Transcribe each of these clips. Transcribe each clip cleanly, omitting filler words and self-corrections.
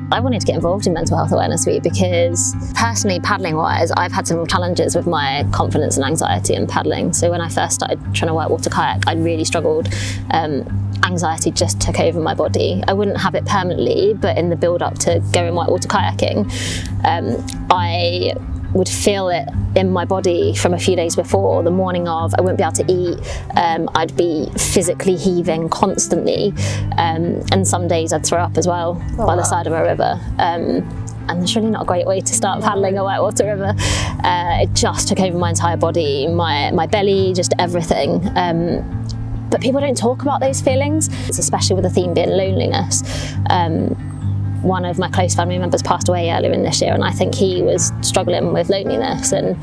I wanted to get involved in Mental Health Awareness Week because personally, paddling wise, I've had some challenges with my confidence and anxiety in paddling. So when I first started trying to white water kayak, I really struggled. Anxiety just took over my body. I wouldn't have it permanently, but in the build up to going white water kayaking, I would feel it in my body from a few days before. The morning of, I wouldn't be able to eat. I'd be physically heaving constantly, and some days I'd throw up as well by the side of a river. And it's really not a great way to start paddling a whitewater river. It just took over my entire body, my belly, just everything. But people don't talk about those feelings, especially with the theme being loneliness. One of my close family members passed away earlier in this year, and I think he was struggling with loneliness, and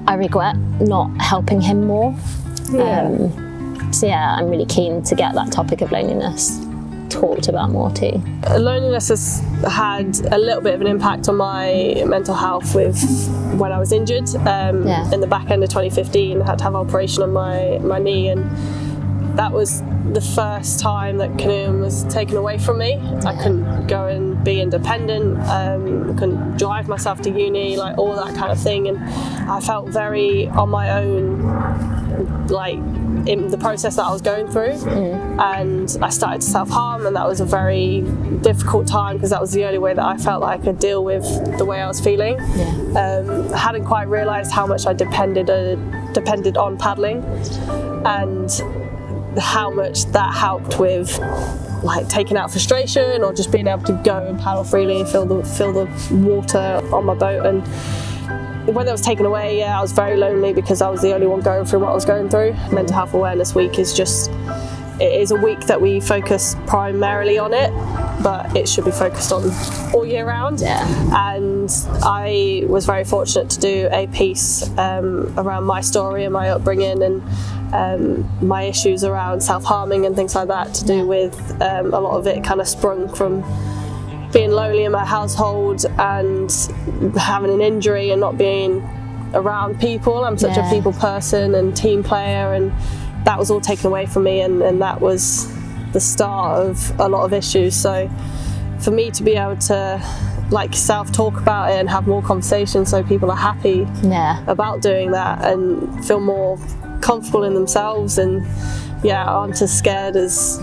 I regret not helping him more. So yeah, I'm really keen to get that topic of loneliness talked about more too. Loneliness has had a little bit of an impact on my mental health with when I was injured in the back end of 2015. I had to have an operation on my knee, and that was the first time that canoeing was taken away from me. I couldn't go and be independent, couldn't drive myself to uni, like all that kind of thing, and I felt very on my own, like in the process that I was going through. And I started to self-harm, and that was a very difficult time because that was the only way that I felt like I could deal with the way I was feeling. I hadn't quite realised how much I depended on paddling, and how much that helped with like taking out frustration or just being able to go and paddle freely and feel the water on my boat. And when that was taken away, I was very lonely because I was the only one going through what I was going through. Mental Health Awareness Week is it is a week that we focus primarily on it, but it should be focused on all year round. And I was very fortunate to do a piece around my story and my upbringing and my issues around self-harming and things like that, to do with a lot of it kind of sprung from being lonely in my household and having an injury and not being around people. I'm such a people person and team player, and that was all taken away from me, and that was the start of a lot of issues. So for me to be able to like self-talk about it and have more conversations so people are happy about doing that and feel more comfortable in themselves and aren't as scared as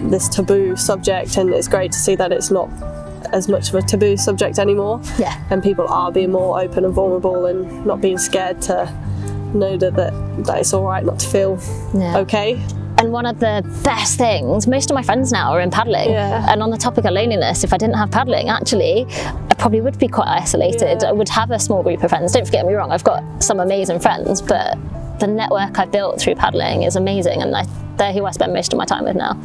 this taboo subject, and it's great to see that it's not as much of a taboo subject anymore, and people are being more open and vulnerable and not being scared to know that it's all right not to feel okay. And one of the best things, most of my friends now are in paddling. And on the topic of loneliness, if I didn't have paddling, actually, I probably would be quite isolated. I would have a small group of friends. Don't get me wrong, I've got some amazing friends, but the network I built through paddling is amazing, and they're who I spend most of my time with now.